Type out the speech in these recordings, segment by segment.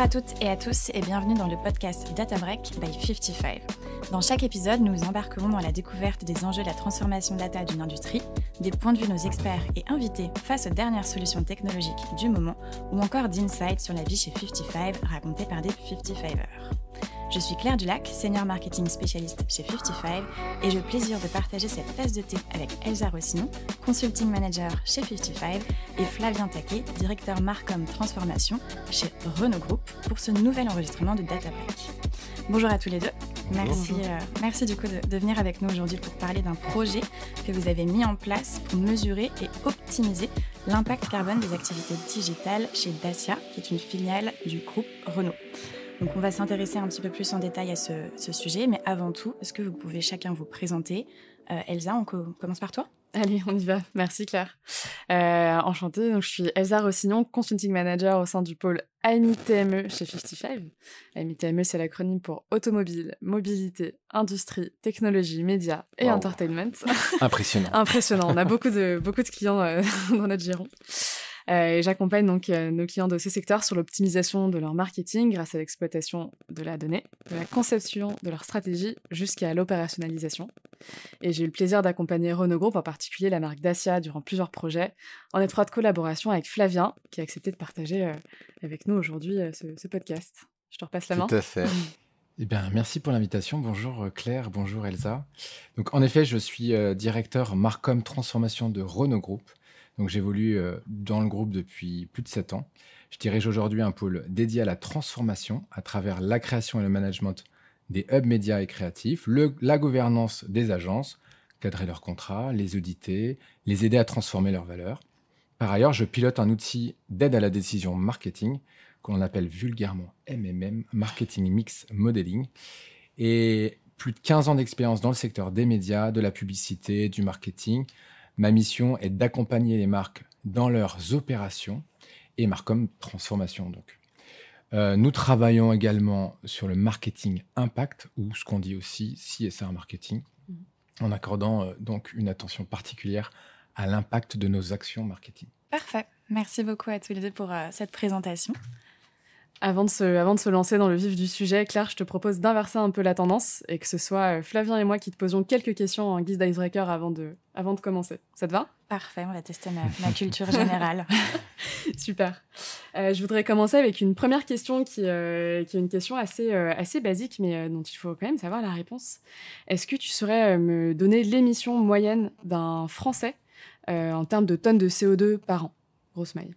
à toutes et à tous et bienvenue dans le podcast Data Break by 55. Dans chaque épisode, nous embarquerons dans la découverte des enjeux de la transformation data d'une industrie, des points de vue de nos experts et invités face aux dernières solutions technologiques du moment ou encore d'insights sur la vie chez 55 racontée par des 55ers. Je suis Claire Dulac, senior marketing spécialiste chez 55 et j'ai le plaisir de partager cette tasse de thé avec Elsa Rossinon, consulting manager chez 55 et Flavien Taquet, directeur Marcom Transformation chez Renault Group pour ce nouvel enregistrement de Data Break. Bonjour à tous les deux. Merci du coup de venir avec nous aujourd'hui pour parler d'un projet que vous avez mis en place pour mesurer et optimiser l'impact carbone des activités digitales chez Dacia, qui est une filiale du groupe Renault. Donc on va s'intéresser un petit peu plus en détail à ce sujet, mais avant tout, est-ce que vous pouvez chacun vous présenter? Elsa, on commence par toi. Allez, on y va. Merci Claire. Enchantée, donc, je suis Elsa Rossinon, consulting manager au sein du pôle AMI-TME chez 55. AMI-TME, c'est l'acronyme pour automobile, mobilité, industrie, technologie, médias et entertainment. Impressionnant. Impressionnant. On a beaucoup de clients dans notre giron. Et j'accompagne donc nos clients de ces secteurs sur l'optimisation de leur marketing grâce à l'exploitation de la donnée, de la conception de leur stratégie jusqu'à l'opérationnalisation. Et j'ai eu le plaisir d'accompagner Renault Group, en particulier la marque Dacia, durant plusieurs projets, en étroite collaboration avec Flavien, qui a accepté de partager avec nous aujourd'hui ce podcast. Je te repasse la main. Tout à fait. Eh bien, merci pour l'invitation. Bonjour Claire, bonjour Elsa. Donc, en effet, je suis directeur Marcom Transformation de Renault Group. Donc, j'évolue dans le groupe depuis plus de 7 ans. Je dirige aujourd'hui un pôle dédié à la transformation à travers la création et le management des hubs médias et créatifs, la gouvernance des agences, cadrer leurs contrats, les auditer, les aider à transformer leurs valeurs. Par ailleurs, je pilote un outil d'aide à la décision marketing qu'on appelle vulgairement MMM, Marketing Mix Modeling. Et plus de 15 ans d'expérience dans le secteur des médias, de la publicité, du marketing. Ma mission est d'accompagner les marques dans leurs opérations et Marcom Transformation. Donc. Nous travaillons également sur le marketing impact, ou ce qu'on dit aussi CSR marketing, en accordant donc une attention particulière à l'impact de nos actions marketing. Parfait. Merci beaucoup à tous les deux pour cette présentation. Avant de se lancer dans le vif du sujet, Claire, je te propose d'inverser un peu la tendance et que ce soit Flavien et moi qui te posions quelques questions en guise d'icebreaker avant de commencer. Ça te va ? Parfait, on va tester ma culture générale. Super. Je voudrais commencer avec une première question qui est une question assez basique, mais dont il faut quand même savoir la réponse. Est-ce que tu saurais me donner l'émission moyenne d'un Français en termes de tonnes de CO2 par an ? Grosse maille.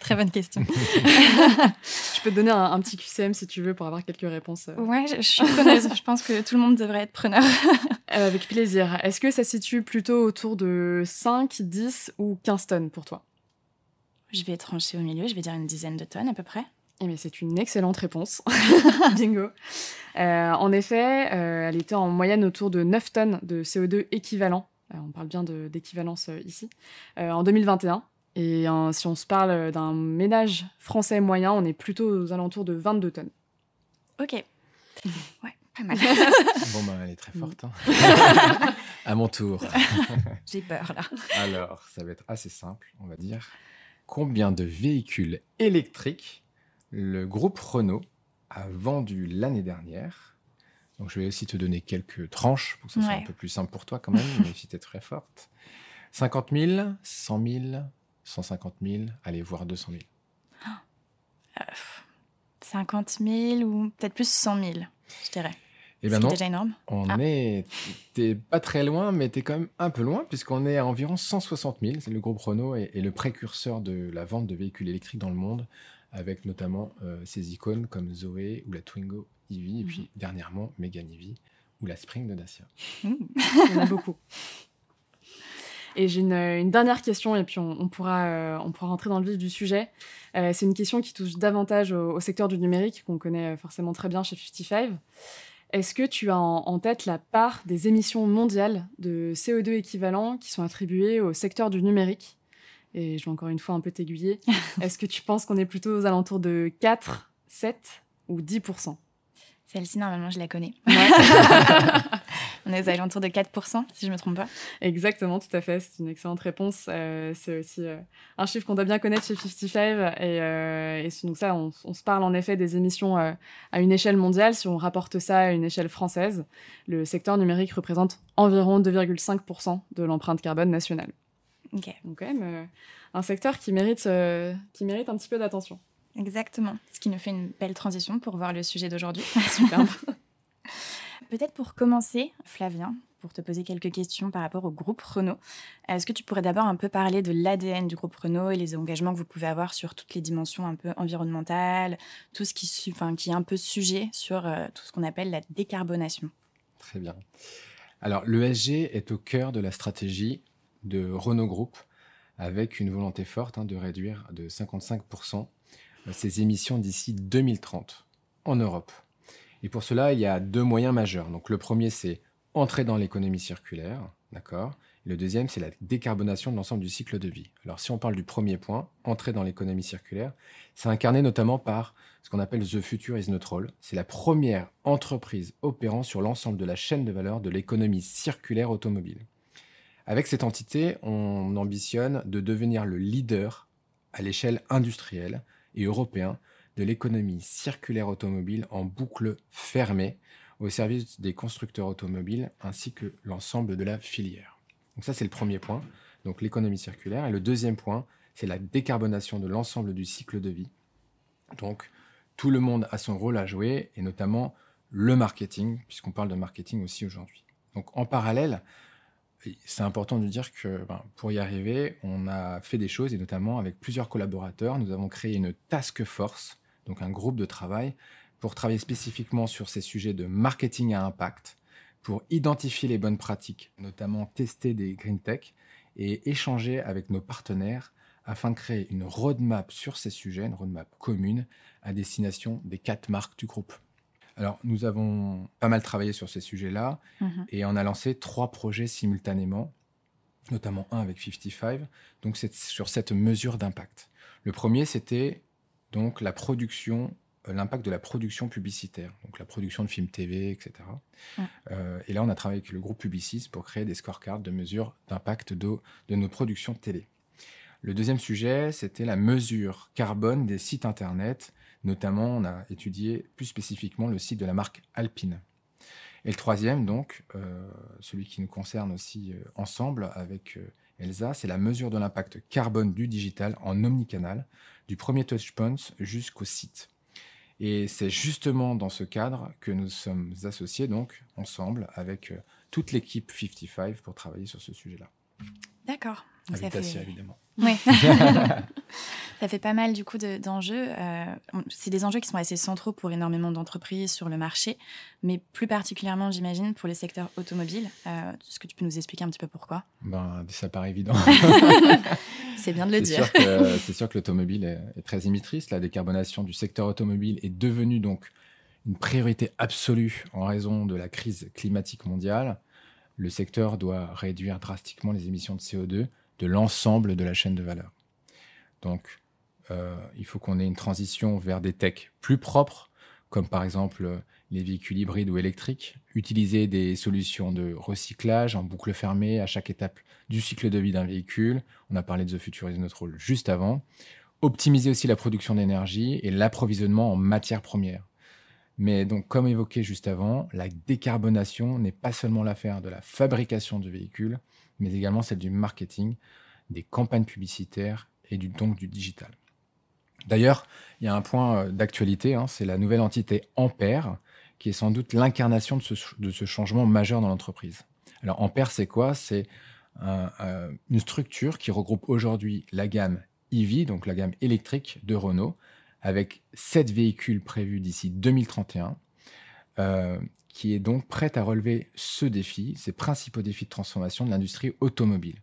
Très bonne question. Je peux te donner un petit QCM si tu veux pour avoir quelques réponses. Ouais, je suis preneuse. Je pense que tout le monde devrait être preneur. Avec plaisir. Est-ce que ça se situe plutôt autour de 5, 10 ou 15 tonnes pour toi ? Je vais trancher au milieu, je vais dire une dizaine de tonnes à peu près. Eh bien, c'est une excellente réponse. Bingo. En effet, elle était en moyenne autour de 9 tonnes de CO2 équivalent. On parle bien d'équivalence ici. En 2021. Et si on se parle d'un ménage français moyen, on est plutôt aux alentours de 22 tonnes. Ok. Ouais, pas mal. Bon, elle est très forte. Hein. À mon tour. J'ai peur, là. Alors, ça va être assez simple, on va dire. Combien de véhicules électriques le groupe Renault a vendu l'année dernière ? Donc, je vais aussi te donner quelques tranches pour que ce soit un peu plus simple pour toi quand même, même si tu es très forte. 50 000, 100 000... 150 000, allez voir 200 000. 50 000 ou peut-être plus 100 000, je dirais. Eh bien non, déjà énorme. T'es pas très loin, mais t'es quand même un peu loin, puisqu'on est à environ 160 000. C'est le groupe Renault et le précurseur de la vente de véhicules électriques dans le monde, avec notamment ces icônes comme Zoé ou la Twingo EV, et puis dernièrement Mégane EV ou la Spring de Dacia. Il y en a beaucoup. Et j'ai une dernière question, et puis on pourra rentrer dans le vif du sujet. C'est une question qui touche davantage au secteur du numérique, qu'on connaît forcément très bien chez 55. Est-ce que tu as en tête la part des émissions mondiales de CO2 équivalents qui sont attribuées au secteur du numérique ? Et je vais encore une fois un peu t'aiguiller. Est-ce que tu penses qu'on est plutôt aux alentours de 4, 7 ou 10 %? Celle-ci, normalement, je la connais. Ouais. On est aux alentours de 4%, si je ne me trompe pas. Exactement, tout à fait. C'est une excellente réponse. C'est aussi un chiffre qu'on doit bien connaître chez 55. Donc ça, on se parle en effet des émissions à une échelle mondiale. Si on rapporte ça à une échelle française, le secteur numérique représente environ 2,5% de l'empreinte carbone nationale. Ok. Donc quand même un secteur qui mérite un petit peu d'attention. Exactement. Ce qui nous fait une belle transition pour voir le sujet d'aujourd'hui. Superbe. Peut-être pour commencer, Flavien, pour te poser quelques questions par rapport au groupe Renault, est-ce que tu pourrais d'abord un peu parler de l'ADN du groupe Renault et les engagements que vous pouvez avoir sur toutes les dimensions un peu environnementales, tout ce qui est un peu sujet sur tout ce qu'on appelle la décarbonation? Très bien. Alors, l'ESG est au cœur de la stratégie de Renault Group, avec une volonté forte de réduire de 55% ses émissions d'ici 2030 en Europe. Et pour cela, il y a 2 moyens majeurs. Donc, le premier, c'est entrer dans l'économie circulaire, d'accord ? Et le deuxième, c'est la décarbonation de l'ensemble du cycle de vie. Alors, si on parle du premier point, entrer dans l'économie circulaire, c'est incarné notamment par ce qu'on appelle The Future is Not All. C'est la première entreprise opérant sur l'ensemble de la chaîne de valeur de l'économie circulaire automobile. Avec cette entité, on ambitionne de devenir le leader à l'échelle industrielle et européen de l'économie circulaire automobile en boucle fermée au service des constructeurs automobiles ainsi que l'ensemble de la filière. Donc ça, c'est le premier point, donc l'économie circulaire. Et le deuxième point, c'est la décarbonation de l'ensemble du cycle de vie. Donc, tout le monde a son rôle à jouer, et notamment le marketing, puisqu'on parle de marketing aussi aujourd'hui. Donc, en parallèle, c'est important de dire que pour y arriver, on a fait des choses, et notamment avec plusieurs collaborateurs. Nous avons créé une task force, donc un groupe de travail, pour travailler spécifiquement sur ces sujets de marketing à impact, pour identifier les bonnes pratiques, notamment tester des green tech, et échanger avec nos partenaires afin de créer une roadmap sur ces sujets, une roadmap commune à destination des 4 marques du groupe. Alors, nous avons pas mal travaillé sur ces sujets-là et on a lancé 3 projets simultanément, notamment un avec 55, donc c'est sur cette mesure d'impact. Le premier, c'était donc l'impact de la production publicitaire, donc la production de films TV, etc. Et là, on a travaillé avec le groupe Publicis pour créer des scorecards de mesure d'impact de nos productions télé. Le deuxième sujet, c'était la mesure carbone des sites Internet. Notamment, on a étudié plus spécifiquement le site de la marque Alpine. Et le troisième, donc, celui qui nous concerne aussi ensemble avec Elsa, c'est la mesure de l'impact carbone du digital en omnicanal, du premier touchpoint jusqu'au site. Et c'est justement dans ce cadre que nous sommes associés, donc, ensemble, avec toute l'équipe 55 pour travailler sur ce sujet-là. D'accord. Donc avec Tassia, évidemment. Oui. Ça fait pas mal du coup d'enjeux. C'est des enjeux qui sont assez centraux pour énormément d'entreprises sur le marché, mais plus particulièrement, j'imagine, pour le secteur automobile. Est-ce que tu peux nous expliquer un petit peu pourquoi ? Ça paraît évident. C'est bien de le dire. C'est sûr que l'automobile est très émettrice. La décarbonation du secteur automobile est devenue donc une priorité absolue en raison de la crise climatique mondiale. Le secteur doit réduire drastiquement les émissions de CO2 de l'ensemble de la chaîne de valeur. Donc, il faut qu'on ait une transition vers des techs plus propres, comme par exemple les véhicules hybrides ou électriques, utiliser des solutions de recyclage en boucle fermée à chaque étape du cycle de vie d'un véhicule. On a parlé de The Future is Not All juste avant. Optimiser aussi la production d'énergie et l'approvisionnement en matières premières. Mais donc, comme évoqué juste avant, la décarbonation n'est pas seulement l'affaire de la fabrication de véhicules, mais également celle du marketing, des campagnes publicitaires et donc du digital. D'ailleurs, il y a un point d'actualité, c'est la nouvelle entité Ampère, qui est sans doute l'incarnation de ce changement majeur dans l'entreprise. Alors, Ampère, c'est quoi ? C'est une structure qui regroupe aujourd'hui la gamme EV, donc la gamme électrique de Renault, avec 7 véhicules prévus d'ici 2031, qui est donc prête à relever ces principaux défis de transformation de l'industrie automobile.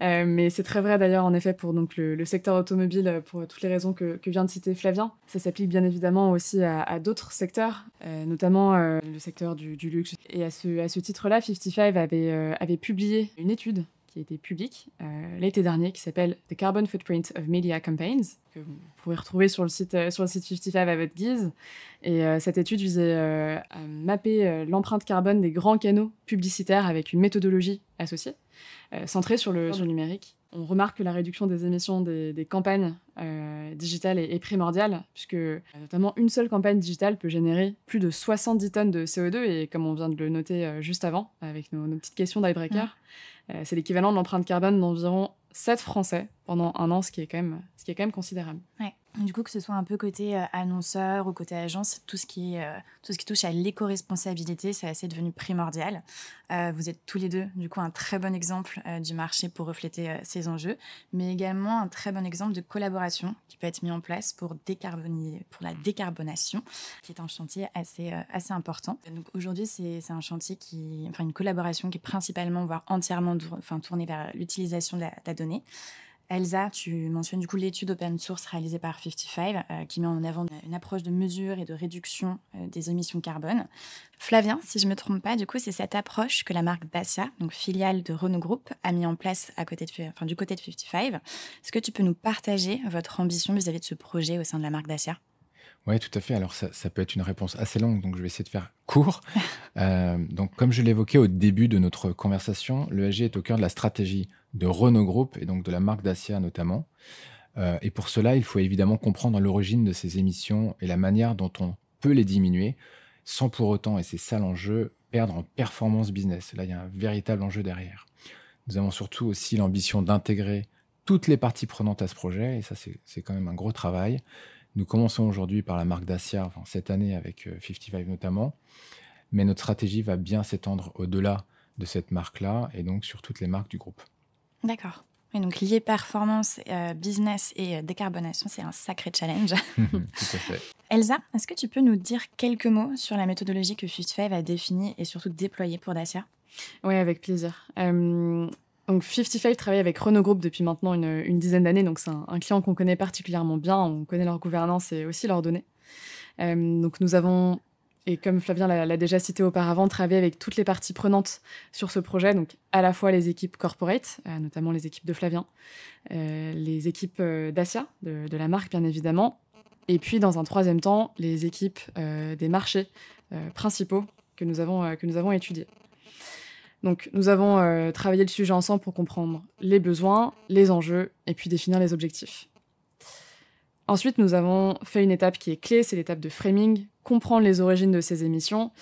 Mais c'est très vrai d'ailleurs, en effet, pour donc, le secteur automobile, pour toutes les raisons que vient de citer Flavien. Ça s'applique bien évidemment aussi à d'autres secteurs, notamment le secteur du luxe. Et à ce titre-là, 55 avait publié une étude qui a été public l'été dernier, qui s'appelle The Carbon Footprint of Media Campaigns, que vous pourrez retrouver sur le site 55 à votre guise. Et cette étude visait à mapper l'empreinte carbone des grands canaux publicitaires avec une méthodologie associée, centrée sur le numérique. On remarque que la réduction des émissions des campagnes digitales est primordiale, puisque notamment une seule campagne digitale peut générer plus de 70 tonnes de CO2, et comme on vient de le noter juste avant, avec nos petites questions d'Icebreaker, c'est l'équivalent de l'empreinte carbone d'environ 7 Français pendant un an, ce qui est quand même considérable. Ouais. Du coup, que ce soit un peu côté annonceur ou côté agence, tout ce qui touche à l'éco-responsabilité, c'est assez devenu primordial. Vous êtes tous les deux, du coup, un très bon exemple du marché pour refléter ces enjeux, mais également un très bon exemple de collaboration qui peut être mis en place pour la décarbonation, qui est un chantier assez important. Donc aujourd'hui, c'est un chantier une collaboration qui est principalement, voire entièrement tournée vers l'utilisation de la donnée. Elsa, tu mentionnes du coup l'étude open source réalisée par 55 qui met en avant une approche de mesure et de réduction des émissions carbone. Flavien, si je ne me trompe pas, du coup, c'est cette approche que la marque Dacia, donc filiale de Renault Group, a mis en place du côté de 55. Est-ce que tu peux nous partager votre ambition vis-à-vis de ce projet au sein de la marque Dacia ? Oui, tout à fait. Alors, ça peut être une réponse assez longue, donc je vais essayer de faire court. Donc, comme je l'évoquais au début de notre conversation, l'ESG est au cœur de la stratégie de Renault Group et donc de la marque Dacia notamment. Et pour cela, il faut évidemment comprendre l'origine de ces émissions et la manière dont on peut les diminuer sans pour autant, et c'est ça l'enjeu, perdre en performance business. Là, il y a un véritable enjeu derrière. Nous avons surtout aussi l'ambition d'intégrer toutes les parties prenantes à ce projet, et ça, c'est quand même un gros travail. Nous commençons aujourd'hui par la marque Dacia, cette année avec 55 notamment, mais notre stratégie va bien s'étendre au-delà de cette marque-là et donc sur toutes les marques du groupe. D'accord. Et donc lier performance, business et décarbonation, c'est un sacré challenge. Tout à fait. Elsa, est-ce que tu peux nous dire quelques mots sur la méthodologie que 55 a définie et surtout déployée pour Dacia ? Oui, avec plaisir. Donc 55 travaille avec Renault Group depuis maintenant une dizaine d'années, donc c'est un client qu'on connaît particulièrement bien, on connaît leur gouvernance et aussi leurs données. Donc nous avons, et comme Flavien l'a déjà cité auparavant, travaillé avec toutes les parties prenantes sur ce projet, donc à la fois les équipes corporate, notamment les équipes de Flavien, les équipes Dacia, de la marque bien évidemment, et puis dans un troisième temps, les équipes des marchés principaux que nous avons étudiés. Donc, nous avons travaillé le sujet ensemble pour comprendre les besoins, les enjeux et puis définir les objectifs. Ensuite, nous avons fait une étape qui est clé, c'est l'étape de framing, comprendre les origines de ces émissions,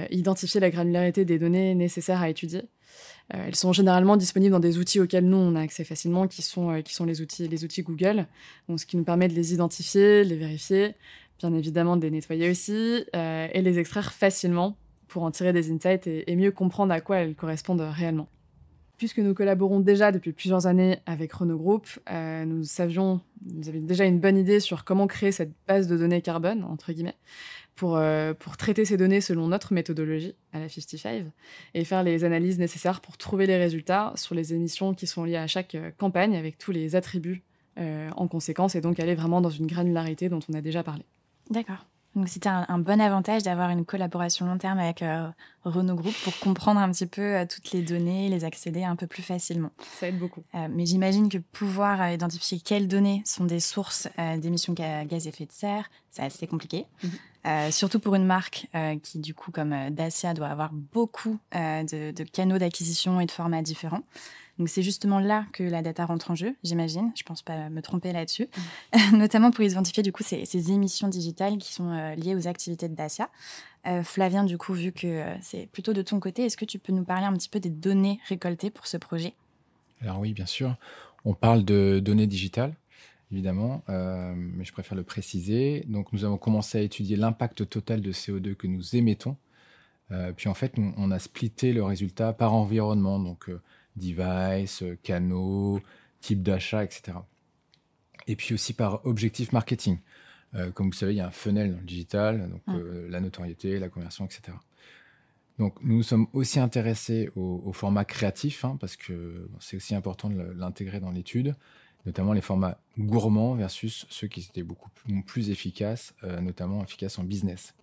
identifier la granularité des données nécessaires à étudier. Elles sont généralement disponibles dans des outils auxquels nous, on a accès facilement, qui sont les outils Google, donc ce qui nous permet de les identifier, de les vérifier, bien évidemment de les nettoyer aussi, et les extraire facilement pour en tirer des insights et mieux comprendre à quoi elles correspondent réellement. Puisque nous collaborons déjà depuis plusieurs années avec Renault Group, nous avions déjà une bonne idée sur comment créer cette base de données carbone, entre guillemets, pour traiter ces données selon notre méthodologie à la 55 et faire les analyses nécessaires pour trouver les résultats sur les émissions qui sont liées à chaque campagne avec tous les attributs en conséquence et donc aller vraiment dans une granularité dont on a déjà parlé. D'accord. Donc, c'était un bon avantage d'avoir une collaboration long terme avec Renault Group pour comprendre un petit peu toutes les données, les accéder un peu plus facilement. Ça aide beaucoup. Mais j'imagine que pouvoir identifier quelles données sont des sources d'émissions gaz à effet de serre, c'est assez compliqué. Surtout pour une marque qui, du coup, comme Dacia, doit avoir beaucoup de canaux d'acquisition et de formats différents. Donc, c'est justement là que la data rentre en jeu, j'imagine. Je ne pense pas me tromper là-dessus. Notamment pour identifier, du coup, ces émissions digitales qui sont liées aux activités de Dacia. Flavien, du coup, vu que c'est plutôt de ton côté, est-ce que tu peux nous parler un petit peu des données récoltées pour ce projet ? Alors oui, bien sûr. On parle de données digitales, évidemment, mais je préfère le préciser. Donc, nous avons commencé à étudier l'impact total de CO2 que nous émettons. Puis, en fait, on a splitté le résultat par environnement, donc device, canaux, type d'achat, etc. Et puis aussi par objectif marketing. Comme vous savez, il y a un funnel dans le digital, donc la notoriété, la conversion, etc. Donc, nous nous sommes aussi intéressés au format créatif, parce que c'est aussi important de l'intégrer dans l'étude, notamment les formats gourmands versus ceux qui étaient beaucoup plus efficaces, notamment efficaces en business.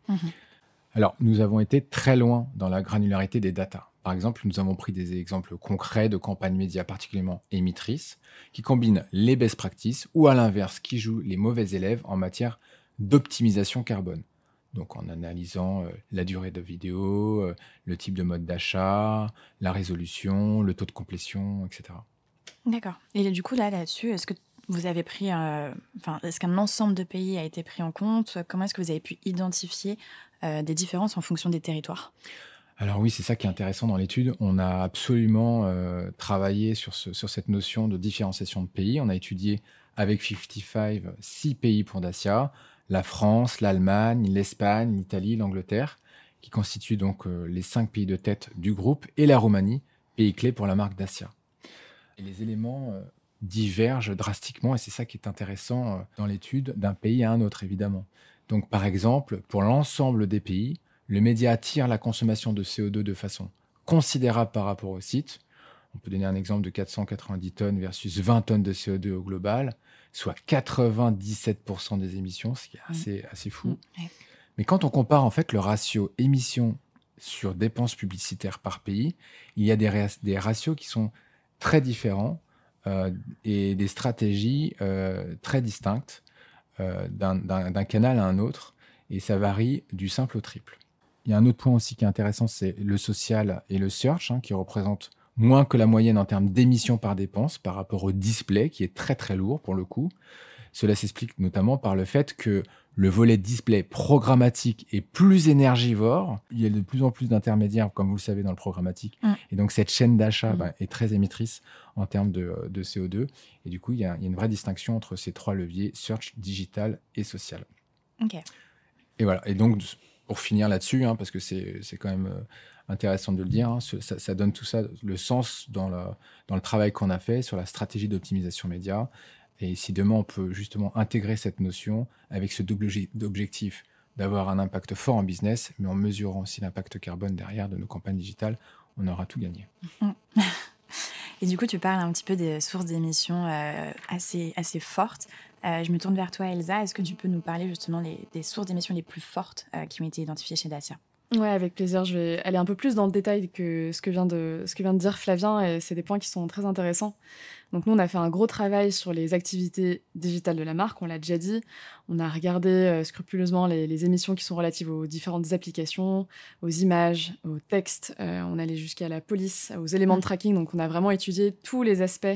Alors, nous avons été très loin dans la granularité des datas. Par exemple, nous avons pris des exemples concrets de campagnes médias particulièrement émettrices qui combinent les best practices ou à l'inverse, qui jouent les mauvais élèves en matière d'optimisation carbone. Donc en analysant la durée de vidéo, le type de mode d'achat, la résolution, le taux de complétion, etc. D'accord. Et du coup, là-dessus, est-ce que vous avez pris, est-ce qu'un ensemble de pays a été pris en compte? Comment est-ce que vous avez pu identifier des différences en fonction des territoires? Alors oui, c'est ça qui est intéressant dans l'étude. On a absolument travaillé sur cette notion de différenciation de pays. On a étudié avec 55 6 pays pour Dacia, la France, l'Allemagne, l'Espagne, l'Italie, l'Angleterre, qui constituent donc les 5 pays de tête du groupe, et la Roumanie, pays clé pour la marque Dacia. Et les éléments divergent drastiquement, et c'est ça qui est intéressant dans l'étude, d'un pays à un autre, évidemment. Donc par exemple, pour l'ensemble des pays, le média attire la consommation de CO2 de façon considérable par rapport au site. On peut donner un exemple de 490 tonnes versus 20 tonnes de CO2 au global, soit 97% des émissions, ce qui est assez fou. Ouais. Mais quand on compare en fait le ratio émissions sur dépenses publicitaires par pays, il y a des ratios qui sont très différents et des stratégies très distinctes d'un canal à un autre, et ça varie du simple au triple. Il y a un autre point aussi qui est intéressant, c'est le social et le search, qui représentent moins que la moyenne en termes d'émissions par dépense par rapport au display, qui est très très lourd pour le coup. Cela s'explique notamment par le fait que le volet display programmatique est plus énergivore. Il y a de plus en plus d'intermédiaires, comme vous le savez, dans le programmatique. Et donc, cette chaîne d'achat est très émettrice en termes de CO2. Et du coup, il y a une vraie distinction entre ces 3 leviers, search, digital et social. Ok. Et voilà. Et donc, pour finir là-dessus, parce que c'est quand même intéressant de le dire, ça donne tout ça, le sens dans le travail qu'on a fait sur la stratégie d'optimisation média. Et si demain, on peut justement intégrer cette notion avec ce double objectif d'avoir un impact fort en business, mais en mesurant aussi l'impact carbone derrière de nos campagnes digitales, on aura tout gagné. Et du coup, tu parles un petit peu des sources d'émissions assez fortes. Je me tourne vers toi, Elsa. Est-ce que tu peux nous parler justement des sources d'émissions les plus fortes qui ont été identifiées chez Dacia? Ouais, avec plaisir. Je vais aller un peu plus dans le détail que ce que vient de dire Flavien, et c'est des points qui sont très intéressants. Donc nous, on a fait un gros travail sur les activités digitales de la marque, on l'a déjà dit. On a regardé scrupuleusement les émissions qui sont relatives aux différentes applications, aux images, aux textes. On allait jusqu'à la police, aux éléments de tracking. Donc on a vraiment étudié tous les aspects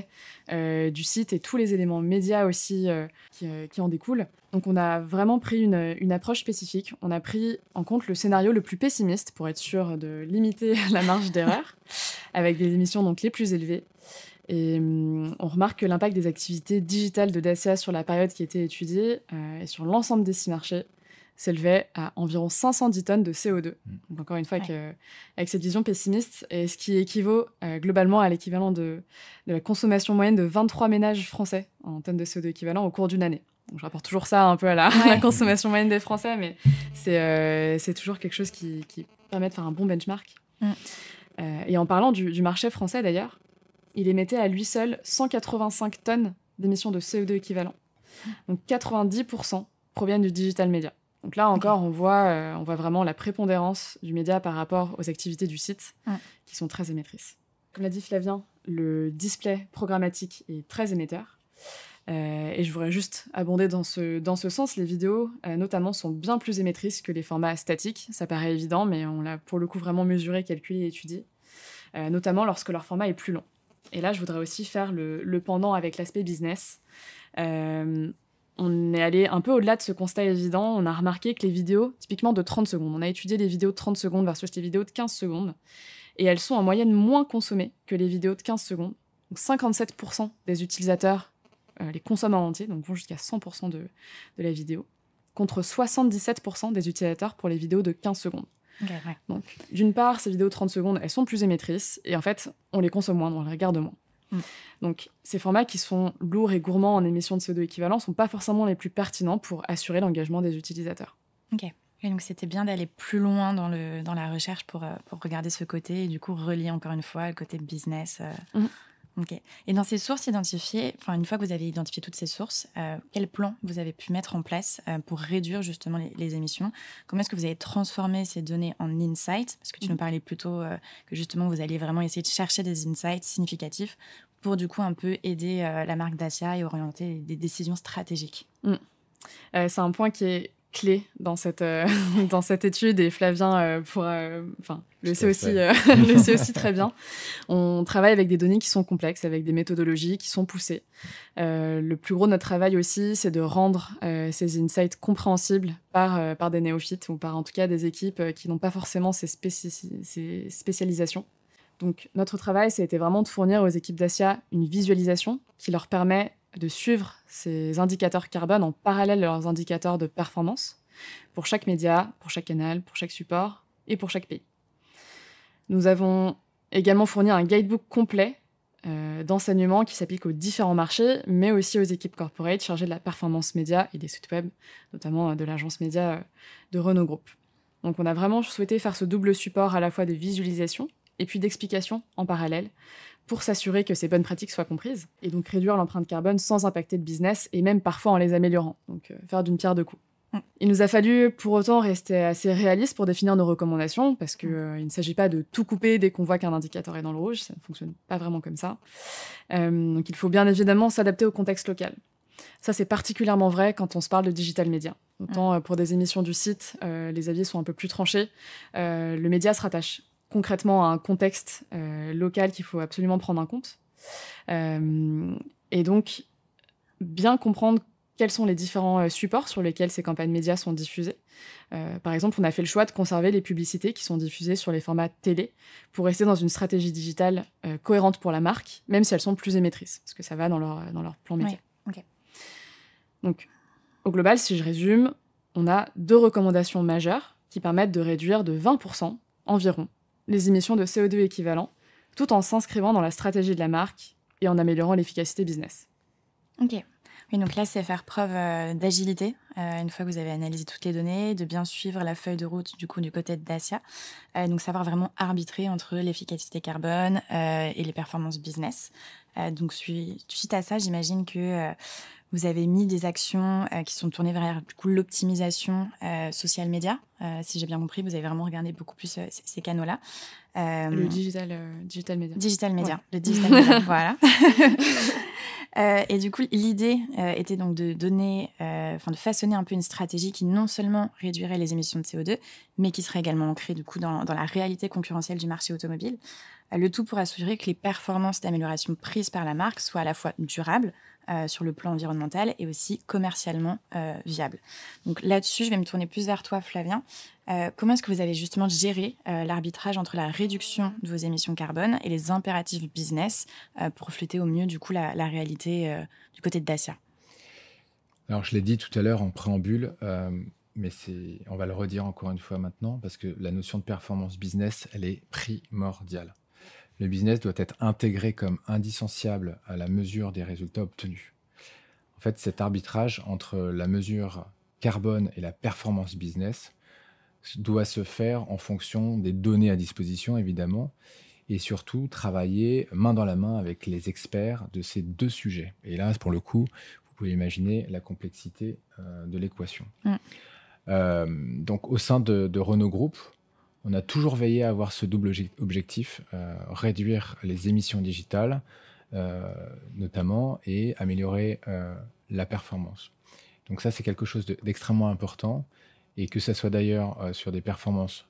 du site et tous les éléments médias aussi qui en découlent. Donc on a vraiment pris une approche spécifique. On a pris en compte le scénario le plus pessimiste pour être sûr de limiter la marge d'erreur, avec des émissions donc les plus élevées. Et on remarque que l'impact des activités digitales de Dacia sur la période qui était étudiée et sur l'ensemble des 6 marchés s'élevait à environ 510 tonnes de CO2. Donc encore une fois, avec cette vision pessimiste, et ce qui équivaut globalement à l'équivalent de la consommation moyenne de 23 ménages français en tonnes de CO2 équivalent au cours d'une année. Donc je rapporte toujours ça un peu à la consommation moyenne des Français, mais c'est toujours quelque chose qui permet de faire un bon benchmark. Et en parlant du marché français d'ailleurs, il émettait à lui seul 185 tonnes d'émissions de CO2 équivalent. Donc 90% proviennent du digital media. Donc là encore, on voit vraiment la prépondérance du média par rapport aux activités du site, qui sont très émettrices. Comme l'a dit Flavien, le display programmatique est très émetteur. Et je voudrais juste abonder dans ce sens. Les vidéos, notamment, sont bien plus émettrices que les formats statiques. Ça paraît évident, mais on l'a pour le coup vraiment mesuré, calculé et étudié, notamment lorsque leur format est plus long. Et là, je voudrais aussi faire le pendant avec l'aspect business. On est allé un peu au-delà de ce constat évident. On a remarqué que les vidéos, typiquement de 30 secondes, on a étudié les vidéos de 30 secondes versus les vidéos de 15 secondes, et elles sont en moyenne moins consommées que les vidéos de 15 secondes. Donc 57% des utilisateurs les consomment en entier, donc vont jusqu'à 100% de la vidéo, contre 77% des utilisateurs pour les vidéos de 15 secondes. Okay, ouais. Donc, d'une part, ces vidéos de 30 secondes, elles sont plus émettrices, et en fait, on les consomme moins, on les regarde moins. Donc, ces formats qui sont lourds et gourmands en émissions de CO2 équivalent ne sont pas forcément les plus pertinents pour assurer l'engagement des utilisateurs. Ok. Et donc, c'était bien d'aller plus loin dans la recherche pour regarder ce côté et du coup relier encore une fois le côté business. Ok. Et dans ces sources identifiées, une fois que vous avez identifié toutes ces sources, quel plan vous avez pu mettre en place pour réduire justement les émissions? Comment est-ce que vous avez transformé ces données en insights? Parce que tu nous parlais plutôt que justement vous alliez vraiment essayer de chercher des insights significatifs pour du coup un peu aider la marque Dacia et orienter des décisions stratégiques. C'est un point qui est clé dans cette étude et Flavien le sait aussi très bien. On travaille avec des données qui sont complexes, avec des méthodologies qui sont poussées. Le plus gros de notre travail aussi, c'est de rendre ces insights compréhensibles par des néophytes ou par en tout cas des équipes qui n'ont pas forcément ces spécialisations. Donc notre travail, ça a été vraiment de fournir aux équipes Dacia une visualisation qui leur permet de suivre ces indicateurs carbone en parallèle de leurs indicateurs de performance pour chaque média, pour chaque canal, pour chaque support et pour chaque pays. Nous avons également fourni un guidebook complet d'enseignement qui s'applique aux différents marchés, mais aussi aux équipes corporate chargées de la performance média et des sites web, notamment de l'agence média de Renault Group. Donc on a vraiment souhaité faire ce double support à la fois de visualisation et puis d'explication en parallèle pour s'assurer que ces bonnes pratiques soient comprises et donc réduire l'empreinte carbone sans impacter le business et même parfois en les améliorant, donc faire d'une pierre deux coups. Il nous a fallu pour autant rester assez réaliste pour définir nos recommandations parce qu'il ne s'agit pas de tout couper dès qu'on voit qu'un indicateur est dans le rouge, ça ne fonctionne pas vraiment comme ça. Donc il faut bien évidemment s'adapter au contexte local. Ça, c'est particulièrement vrai quand on se parle de digital media. Autant pour des émissions du site, les avis sont un peu plus tranchés. Le média se rattache concrètement à un contexte local qu'il faut absolument prendre en compte. Et donc, bien comprendre quels sont les différents supports sur lesquels ces campagnes médias sont diffusées. Par exemple, on a fait le choix de conserver les publicités qui sont diffusées sur les formats télé pour rester dans une stratégie digitale cohérente pour la marque, même si elles sont plus émettrices, parce que ça va dans leur plan média. Ouais, ok. Donc, au global, si je résume, on a 2 recommandations majeures qui permettent de réduire de 20% environ les émissions de CO2 équivalent, tout en s'inscrivant dans la stratégie de la marque et en améliorant l'efficacité business. Ok. Oui, donc là, c'est faire preuve d'agilité, une fois que vous avez analysé toutes les données, de bien suivre la feuille de route du côté de Dacia, donc savoir vraiment arbitrer entre l'efficacité carbone et les performances business. Donc suite à ça, j'imagine que vous avez mis des actions qui sont tournées vers l'optimisation social media. Si j'ai bien compris, vous avez vraiment regardé beaucoup plus ces canaux-là. Le digital media. Digital media, ouais. Le digital media, voilà. Et du coup, l'idée était donc de façonner un peu une stratégie qui non seulement réduirait les émissions de CO2, mais qui serait également ancrée du coup dans la réalité concurrentielle du marché automobile. Le tout pour assurer que les performances d'amélioration prises par la marque soient à la fois durables sur le plan environnemental et aussi commercialement viables. Donc là-dessus, je vais me tourner plus vers toi, Flavien. Comment est-ce que vous avez justement géré l'arbitrage entre la réduction de vos émissions carbone et les impératifs business pour refléter au mieux du coup la réalité du côté de Dacia? Alors, je l'ai dit tout à l'heure en préambule, mais on va le redire encore une fois maintenant, parce que la notion de performance business, elle est primordiale. Le business doit être intégré comme indissociable à la mesure des résultats obtenus. En fait, cet arbitrage entre la mesure carbone et la performance business doit se faire en fonction des données à disposition, évidemment, et surtout travailler main dans la main avec les experts de ces 2 sujets. Et là, pour le coup, vous pouvez imaginer la complexité de l'équation. Donc, au sein de Renault Group, on a toujours veillé à avoir ce double objectif, réduire les émissions digitales, notamment, et améliorer la performance. Donc ça, c'est quelque chose d'extrêmement important, et que ça soit d'ailleurs sur des performances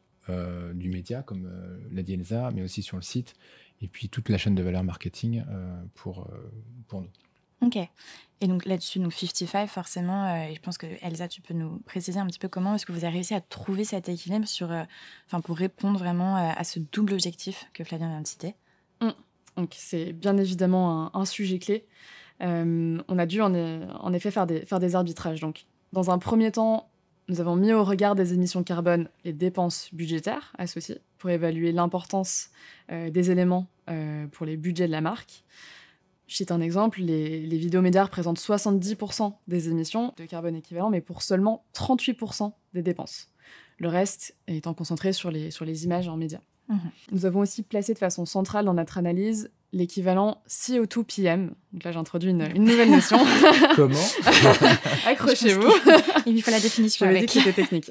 du média, comme l'a dit Elsa, mais aussi sur le site, et puis toute la chaîne de valeur marketing pour nous. Ok. Et donc là-dessus, 55 forcément, et je pense que Elsa, tu peux nous préciser un petit peu comment est-ce que vous avez réussi à trouver cet équilibre pour répondre vraiment à ce double objectif que Flavien vient de citer. Donc c'est bien évidemment un sujet clé. On a dû en effet faire des arbitrages. Donc, dans un premier temps, nous avons mis au regard des émissions carbone les dépenses budgétaires associées pour évaluer l'importance des éléments pour les budgets de la marque. Je cite un exemple, les vidéomédias représentent 70% des émissions de carbone équivalent, mais pour seulement 38% des dépenses. Le reste étant concentré sur les images en médias. Nous avons aussi placé de façon centrale dans notre analyse l'équivalent CO2 PM. Donc là, j'introduis une nouvelle notion. Comment? Accrochez-vous. Il lui faut la définition J'avais avec. dit que c'était technique.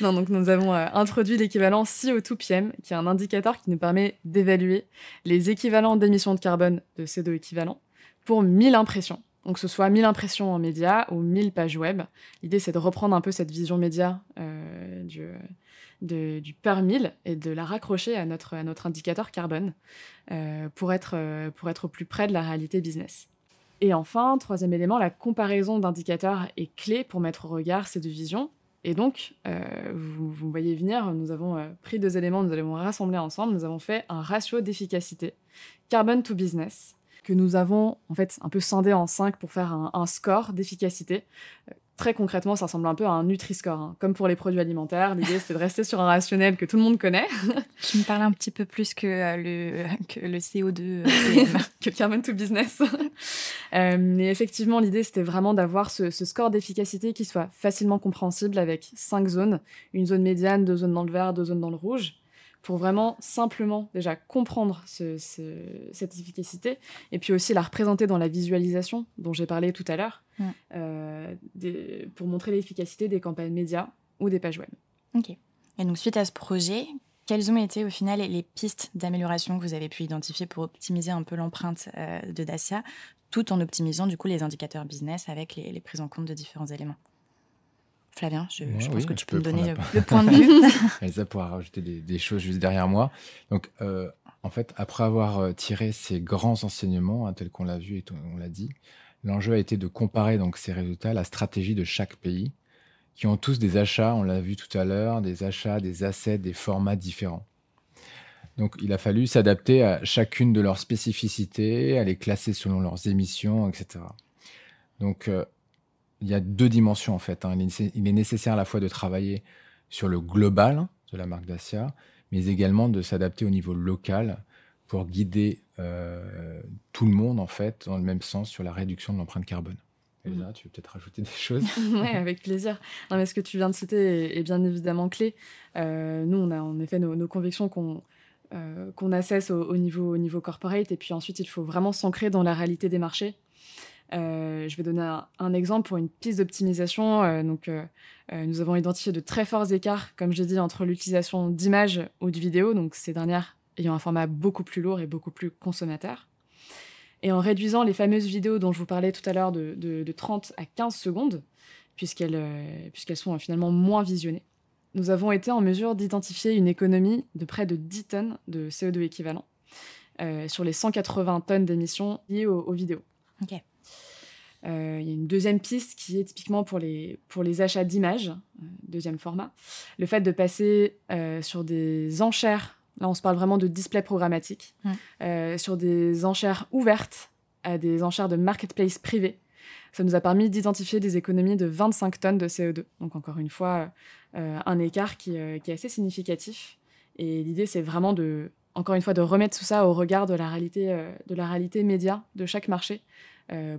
Non, donc nous avons introduit l'équivalent CO2 PM, qui est un indicateur qui nous permet d'évaluer les équivalents d'émissions de carbone de CO2 équivalents pour 1000 impressions. Donc que ce soit 1000 impressions en médias ou 1000 pages web. L'idée, c'est de reprendre un peu cette vision média du per 1000 et de la raccrocher à notre indicateur carbone pour être au plus près de la réalité business. Et enfin, troisième élément, la comparaison d'indicateurs est clé pour mettre au regard ces deux visions. Et donc, vous voyez venir, nous avons pris 2 éléments, nous allons rassembler ensemble. Nous avons fait un ratio d'efficacité carbone to business que nous avons en fait un peu scindé en 5 pour faire un score d'efficacité. Très concrètement, ça ressemble un peu à un Nutri-Score, hein. Comme pour les produits alimentaires, l'idée c'est de rester sur un rationnel que tout le monde connaît. Je me parle un petit peu plus que le CO2 PM. Que carbon to business. Mais effectivement, l'idée c'était vraiment d'avoir ce score d'efficacité qui soit facilement compréhensible avec 5 zones. Une zone médiane, 2 zones dans le vert, 2 zones dans le rouge, pour vraiment simplement déjà comprendre cette efficacité et puis aussi la représenter dans la visualisation dont j'ai parlé tout à l'heure pour montrer l'efficacité des campagnes médias ou des pages web. Ok. Et donc suite à ce projet, quelles ont été au final les pistes d'amélioration que vous avez pu identifier pour optimiser un peu l'empreinte de Dacia, tout en optimisant du coup les indicateurs business avec les prises en compte de différents éléments? Flavien, je pense que tu peux me donner le point de vue. Elsa pourra rajouter des choses juste derrière moi. Donc, en fait, après avoir tiré ces grands enseignements, tels qu'on l'a vu et on l'a dit, l'enjeu a été de comparer donc, ces résultats à la stratégie de chaque pays, qui ont tous des achats, on l'a vu tout à l'heure, des achats, des assets, des formats différents. Donc, il a fallu s'adapter à chacune de leurs spécificités, à les classer selon leurs émissions, etc. Donc, il y a 2 dimensions en fait. Il est nécessaire à la fois de travailler sur le global de la marque Dacia, mais également de s'adapter au niveau local pour guider tout le monde en fait dans le même sens sur la réduction de l'empreinte carbone. Elsa, tu veux peut-être rajouter des choses? Oui, avec plaisir. Non, mais ce que tu viens de citer est bien évidemment clé. Nous, on a en effet nos convictions qu'on assesse au niveau corporate, et puis ensuite, il faut vraiment s'ancrer dans la réalité des marchés. Je vais donner un exemple pour une piste d'optimisation. Nous avons identifié de très forts écarts, comme j'ai dit, entre l'utilisation d'images ou de vidéos, donc ces dernières ayant un format beaucoup plus lourd et beaucoup plus consommateur. Et en réduisant les fameuses vidéos dont je vous parlais tout à l'heure de 30 à 15 secondes, puisqu'elles sont finalement moins visionnées, nous avons été en mesure d'identifier une économie de près de 10 tonnes de CO2 équivalent sur les 180 tonnes d'émissions liées aux vidéos. Ok. Il y a une deuxième piste qui est typiquement pour les achats d'images, deuxième format. Le fait de passer sur des enchères, là on se parle vraiment de display programmatique, sur des enchères ouvertes à des enchères de marketplace privés. Ça nous a permis d'identifier des économies de 25 tonnes de CO2. Donc encore une fois, un écart qui est assez significatif. Et l'idée c'est vraiment de remettre tout ça au regard de la réalité média de chaque marché,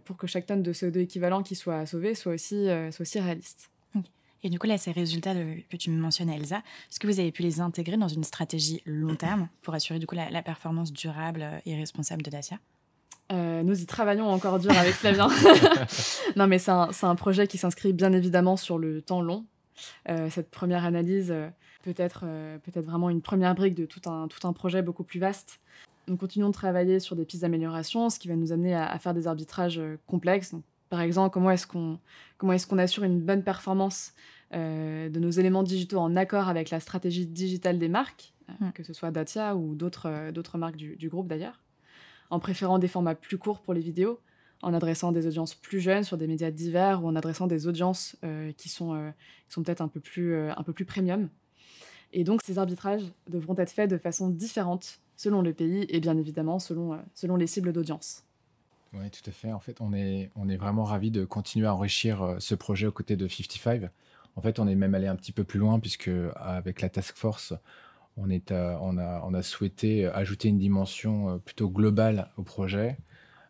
pour que chaque tonne de CO2 équivalent qui soit sauvée soit aussi réaliste. Et du coup, là, ces résultats que tu me mentionnais, Elsa, est-ce que vous avez pu les intégrer dans une stratégie long terme pour assurer du coup la performance durable et responsable de Dacia? Nous y travaillons encore dur avec Flavien. Non, mais c'est un projet qui s'inscrit bien évidemment sur le temps long. Cette première analyse peut être vraiment une première brique de tout un projet beaucoup plus vaste. Nous continuons de travailler sur des pistes d'amélioration, ce qui va nous amener à faire des arbitrages complexes. Donc, par exemple, comment est-ce qu'on assure une bonne performance de nos éléments digitaux en accord avec la stratégie digitale des marques, que ce soit Dacia ou d'autres marques du groupe d'ailleurs, en préférant des formats plus courts pour les vidéos, en adressant des audiences plus jeunes sur des médias divers ou en adressant des audiences qui sont peut-être un peu plus premium. Et donc, ces arbitrages devront être faits de façon différente selon le pays et bien évidemment selon les cibles d'audience. Oui, tout à fait. En fait, on est vraiment ravis de continuer à enrichir ce projet aux côtés de 55. En fait, on est même allé un petit peu plus loin puisque avec la task force, on a souhaité ajouter une dimension plutôt globale au projet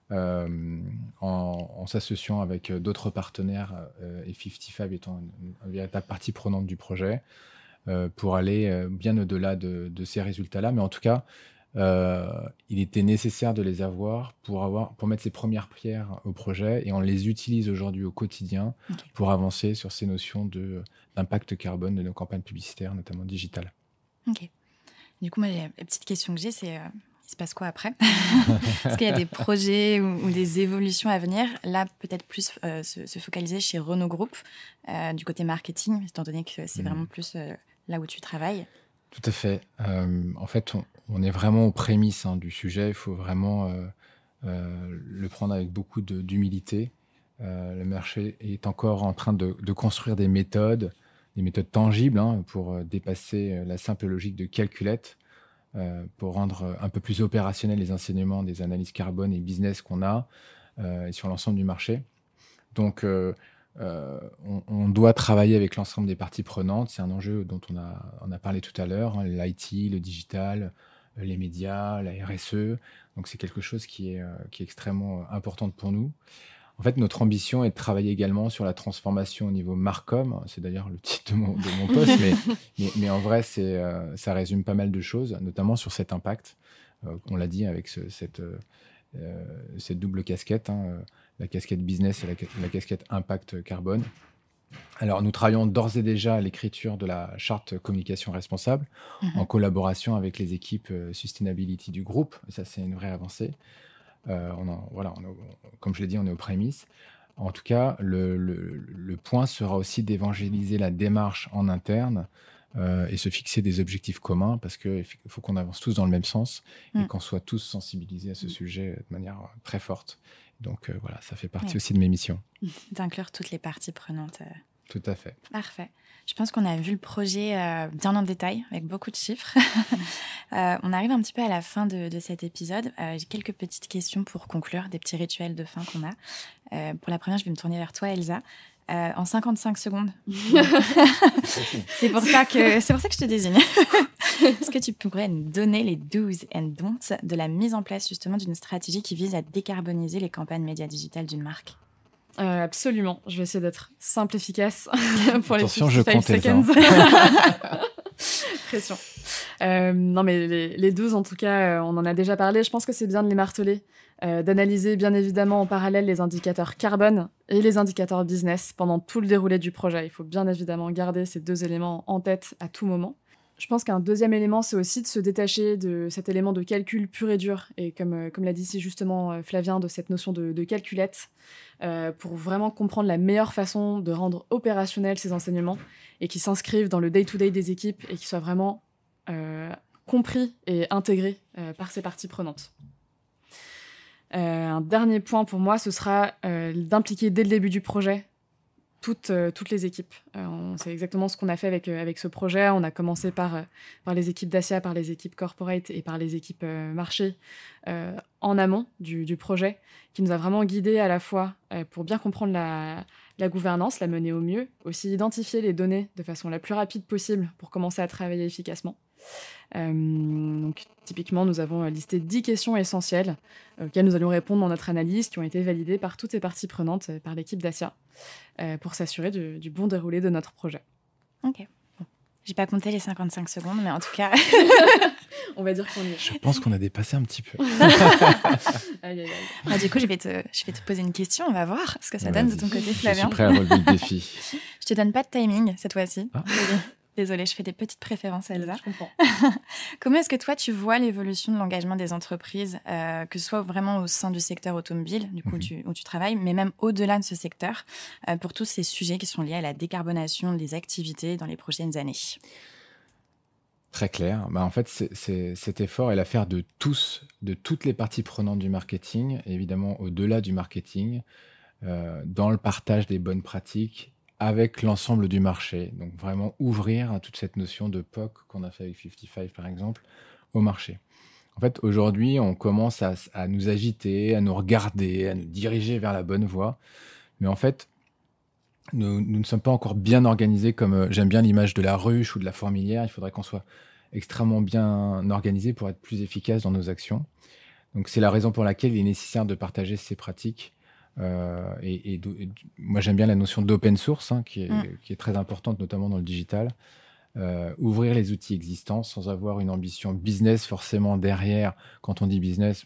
en s'associant avec d'autres partenaires et 55 étant une véritable partie prenante du projet pour aller bien au-delà de ces résultats-là. Mais en tout cas, il était nécessaire de les avoir pour mettre ses premières pierres au projet, et on les utilise aujourd'hui au quotidien pour avancer sur ces notions d'impact carbone de nos campagnes publicitaires, notamment digitales. Ok. Du coup, moi, la petite question que j'ai, c'est il se passe quoi après? Est-ce qu'il y a des projets ou des évolutions à venir? Là, peut-être plus se focaliser chez Renault Group, du côté marketing, étant donné que c'est vraiment plus là où tu travailles. Tout à fait. En fait, on est vraiment aux prémices du sujet. Il faut vraiment le prendre avec beaucoup d'humilité. Le marché est encore en train de construire des méthodes tangibles pour dépasser la simple logique de calculette, pour rendre un peu plus opérationnels les enseignements des analyses carbone et business qu'on a et sur l'ensemble du marché. Donc, on doit travailler avec l'ensemble des parties prenantes. C'est un enjeu dont on a parlé tout à l'heure, l'IT, le digital, les médias, la RSE. Donc, c'est quelque chose qui est extrêmement important pour nous. En fait, notre ambition est de travailler également sur la transformation au niveau Marcom. C'est d'ailleurs le titre de mon poste, mais en vrai, ça résume pas mal de choses, notamment sur cet impact. On l'a dit avec cette double casquette, la casquette business et la casquette impact carbone. Alors, nous travaillons d'ores et déjà à l'écriture de la charte communication responsable en collaboration avec les équipes Sustainability du groupe. Et ça, c'est une vraie avancée. Comme je l'ai dit, on est aux prémices. En tout cas, le point sera aussi d'évangéliser la démarche en interne et se fixer des objectifs communs, parce qu'il faut qu'on avance tous dans le même sens et qu'on soit tous sensibilisés à ce sujet de manière très forte. Donc voilà, ça fait partie aussi de mes missions. D'inclure toutes les parties prenantes. Tout à fait. Parfait. Je pense qu'on a vu le projet bien en détail, avec beaucoup de chiffres. On arrive un petit peu à la fin de cet épisode. J'ai quelques petites questions pour conclure, des petits rituels de fin qu'on a. Pour la première, je vais me tourner vers toi, Elsa. En 55 secondes. C'est pour ça que je te désigne. Est-ce que tu pourrais nous donner les do's and don'ts de la mise en place justement d'une stratégie qui vise à décarboniser les campagnes médias digitales d'une marque? Absolument. Je vais essayer d'être simple, efficace pour les 55 je compte seconds. Pression. Non, mais les 12, en tout cas, on en a déjà parlé. Je pense que c'est bien de les marteler. D'analyser bien évidemment en parallèle les indicateurs carbone et les indicateurs business pendant tout le déroulé du projet. Il faut bien évidemment garder ces deux éléments en tête à tout moment. Je pense qu'un deuxième élément, c'est aussi de se détacher de cet élément de calcul pur et dur, et comme l'a dit si justement Flavien, de cette notion de calculette, pour vraiment comprendre la meilleure façon de rendre opérationnels ces enseignements et qui s'inscrivent dans le day-to-day des équipes et qui soient vraiment compris et intégrés par ces parties prenantes. Un dernier point pour moi, ce sera d'impliquer dès le début du projet toutes les équipes. C'est exactement ce qu'on a fait avec ce projet. On a commencé par les équipes Dacia, par les équipes corporate et par les équipes marché en amont du projet, qui nous a vraiment guidés à la fois pour bien comprendre la gouvernance, la mener au mieux, aussi identifier les données de façon la plus rapide possible pour commencer à travailler efficacement. Donc, typiquement, nous avons listé 10 questions essentielles auxquelles nous allions répondre dans notre analyse, qui ont été validées par toutes les parties prenantes, par l'équipe Dacia, pour s'assurer du bon déroulé de notre projet. Ok. Bon. J'ai pas compté les 55 secondes, mais en tout cas... On va dire qu'on y est. Je pense qu'on a dépassé un petit peu. Aïe, aïe, aïe. Ah, du coup, je vais te poser une question, on va voir ce que ça donne de ton côté, Flavien. Je suis prêt à relever le défi. Je te donne pas de timing cette fois-ci. Ah. Désolée, je fais des petites préférences, Elsa. Je comprends. Comment est-ce que toi, tu vois l'évolution de l'engagement des entreprises, que ce soit vraiment au sein du secteur automobile, du coup, où tu travailles, mais même au-delà de ce secteur, pour tous ces sujets qui sont liés à la décarbonation des activités dans les prochaines années? Très clair. En fait, cet effort est l'affaire de toutes les parties prenantes du marketing, et évidemment au-delà du marketing, dans le partage des bonnes pratiques avec l'ensemble du marché. Donc vraiment ouvrir à toute cette notion de POC qu'on a fait avec 55 par exemple, au marché. En fait, aujourd'hui, on commence à nous agiter, à nous regarder, à nous diriger vers la bonne voie. Mais en fait, nous ne sommes pas encore bien organisés comme j'aime bien l'image de la ruche ou de la fourmilière. Il faudrait qu'on soit extrêmement bien organisé pour être plus efficace dans nos actions. Donc c'est la raison pour laquelle il est nécessaire de partager ces pratiques. Moi, j'aime bien la notion d'open source, qui est très importante, notamment dans le digital, ouvrir les outils existants sans avoir une ambition business forcément derrière. Quand on dit business,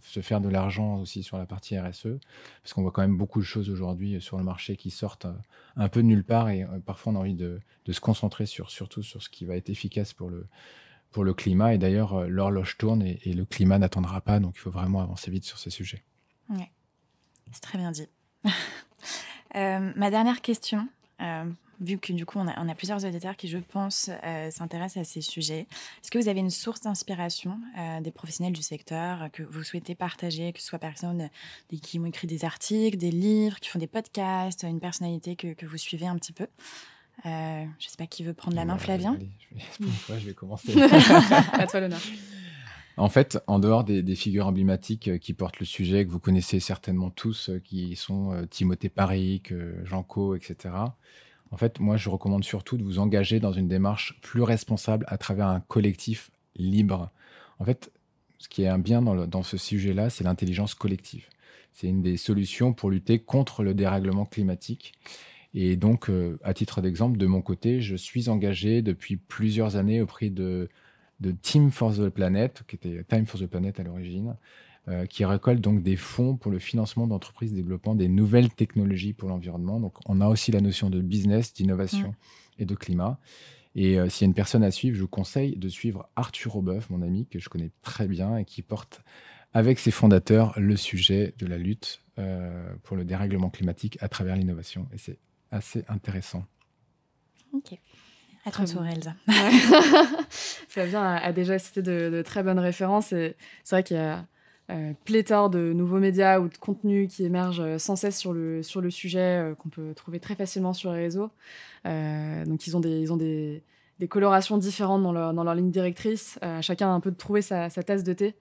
se faire de l'argent aussi sur la partie RSE, parce qu'on voit quand même beaucoup de choses aujourd'hui sur le marché qui sortent un peu de nulle part et parfois on a envie de se concentrer surtout sur ce qui va être efficace pour le climat. Et d'ailleurs, l'horloge tourne et le climat n'attendra pas, donc il faut vraiment avancer vite sur ces sujets. Ouais, c'est très bien dit. Ma dernière question, vu que du coup on a plusieurs auditeurs qui, je pense, s'intéressent à ces sujets, est-ce que vous avez une source d'inspiration des professionnels du secteur que vous souhaitez partager, que ce soit par exemple qui ont écrit des articles, des livres, qui font des podcasts, une personnalité que vous suivez un petit peu? Je ne sais pas qui veut prendre la main, Flavien. Allez, je vais commencer. À toi l'honneur. En fait, en dehors des figures emblématiques qui portent le sujet, que vous connaissez certainement tous, qui sont Timothée Parric, Jean Co, etc., en fait, moi, je recommande surtout de vous engager dans une démarche plus responsable à travers un collectif libre. En fait, ce qui est un bien dans ce sujet-là, c'est l'intelligence collective. C'est une des solutions pour lutter contre le dérèglement climatique. Et donc, à titre d'exemple, de mon côté, je suis engagé depuis plusieurs années auprès de Team for the Planet, qui était Time for the Planet à l'origine, qui récolte donc des fonds pour le financement d'entreprises développant des nouvelles technologies pour l'environnement. Donc, on a aussi la notion de business, d'innovation et de climat. Et s'il y a une personne à suivre, je vous conseille de suivre Arthur Aubeuf, mon ami, que je connais très bien et qui porte avec ses fondateurs le sujet de la lutte pour le dérèglement climatique à travers l'innovation. Et c'est assez intéressant. Ok. À ton tour, Elsa. Ouais. Flavien a déjà cité de très bonnes références. Et c'est vrai qu'il y a pléthore de nouveaux médias ou de contenus qui émergent sans cesse sur le sujet, qu'on peut trouver très facilement sur les réseaux. Donc ils ont des colorations différentes dans leur ligne directrice. Chacun a un peu de trouver sa tasse de thé.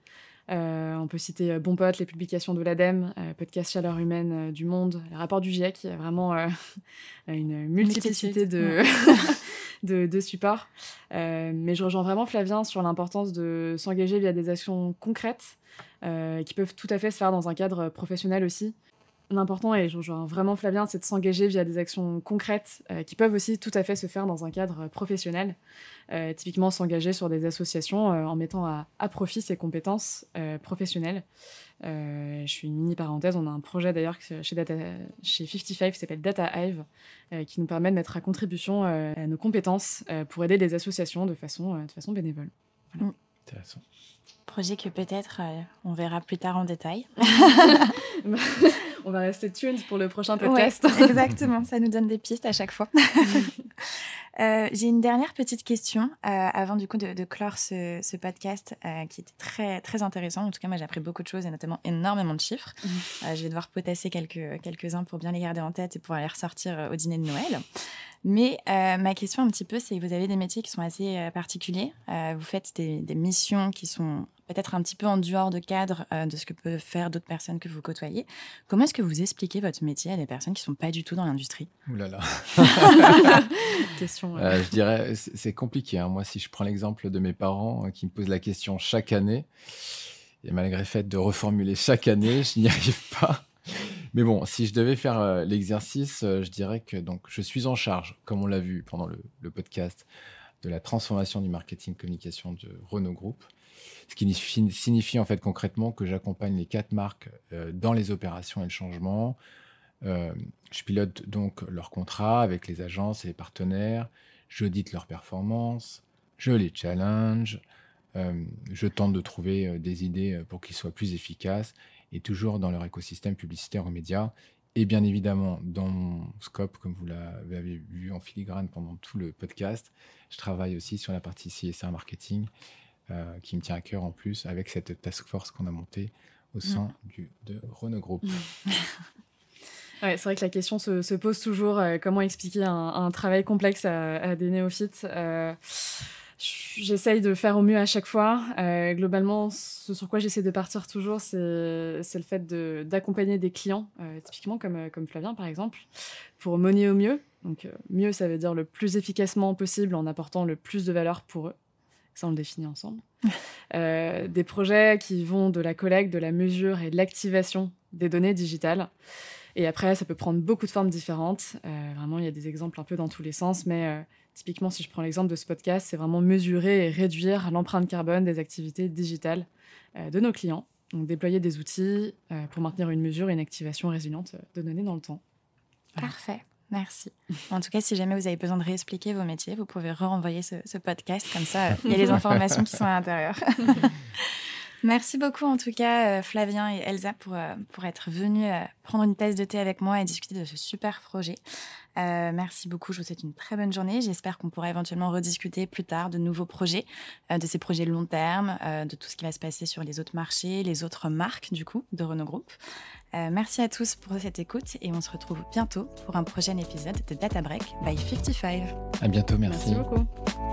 On peut citer Bon Pote, les publications de l'ADEME, Podcast Chaleur Humaine du Monde, les rapports du GIEC. Il y a vraiment une multiplicité de supports. Mais je rejoins vraiment Flavien sur l'importance de s'engager via des actions concrètes qui peuvent tout à fait se faire dans un cadre professionnel aussi. L'important, et je rejoins vraiment Flavien, c'est de s'engager via des actions concrètes qui peuvent aussi tout à fait se faire dans un cadre professionnel. Typiquement, s'engager sur des associations en mettant à profit ses compétences professionnelles. Je suis une mini-parenthèse, on a un projet d'ailleurs chez 55 qui s'appelle Data Hive, qui nous permet de mettre à contribution nos compétences pour aider des associations de façon bénévole. Voilà. Intéressant. Projet que peut-être on verra plus tard en détail. On va rester tuned pour le prochain podcast. Ouais, exactement, ça nous donne des pistes à chaque fois. J'ai une dernière petite question avant du coup de clore ce podcast qui était très, très intéressant. En tout cas, moi, j'ai appris beaucoup de choses et notamment énormément de chiffres. Je vais devoir potasser quelques-uns pour bien les garder en tête et pouvoir les ressortir au dîner de Noël. Mais ma question un petit peu, c'est vous avez des métiers qui sont assez particuliers. Vous faites des missions qui sont peut-être un petit peu en dehors de cadre de ce que peuvent faire d'autres personnes que vous côtoyez. Comment est-ce que vous expliquez votre métier à des personnes qui ne sont pas du tout dans l'industrie ? Ouh là là. Question. Je dirais, c'est compliqué. Moi, si je prends l'exemple de mes parents qui me posent la question chaque année, et malgré le fait de reformuler chaque année, je n'y arrive pas. Mais bon, si je devais faire l'exercice, je dirais que donc, je suis en charge, comme on l'a vu pendant le podcast, de la transformation du marketing communication de Renault Group. Ce qui signifie en fait concrètement que j'accompagne les 4 marques dans les opérations et le changement. Je pilote donc leurs contrats avec les agences et les partenaires. J'audite leurs performances. Je les challenge. Je tente de trouver des idées pour qu'ils soient plus efficaces et toujours dans leur écosystème publicitaire aux médias. Et bien évidemment, dans mon scope, comme vous l'avez vu en filigrane pendant tout le podcast, je travaille aussi sur la partie CSR marketing qui me tient à cœur en plus avec cette task force qu'on a montée au sein de Renault Group. Ouais, c'est vrai que la question se pose toujours, comment expliquer un travail complexe à des néophytes. J'essaye de faire au mieux à chaque fois. Globalement, ce sur quoi j'essaie de partir toujours, c'est le fait d'accompagner des clients, typiquement comme Flavien par exemple, pour mener au mieux. Donc mieux, ça veut dire le plus efficacement possible en apportant le plus de valeur pour eux. Ça, on le définit ensemble. Des projets qui vont de la collecte, de la mesure et de l'activation des données digitales. Et après, ça peut prendre beaucoup de formes différentes. Vraiment, il y a des exemples un peu dans tous les sens, mais typiquement, si je prends l'exemple de ce podcast, c'est vraiment mesurer et réduire l'empreinte carbone des activités digitales de nos clients. Donc, déployer des outils pour maintenir une mesure et une activation résiliente de données dans le temps. Voilà. Parfait. Merci. En tout cas, si jamais vous avez besoin de réexpliquer vos métiers, vous pouvez renvoyer ce podcast. Comme ça, il y a les informations qui sont à l'intérieur. Merci beaucoup, en tout cas, Flavien et Elsa, pour être venus prendre une tasse de thé avec moi et discuter de ce super projet. Merci beaucoup. Je vous souhaite une très bonne journée. J'espère qu'on pourra éventuellement rediscuter plus tard de nouveaux projets, de ces projets long terme, de tout ce qui va se passer sur les autres marchés, les autres marques, du coup, de Renault Group. Merci à tous pour cette écoute et on se retrouve bientôt pour un prochain épisode de Data Break by 55. À bientôt, merci. Merci beaucoup.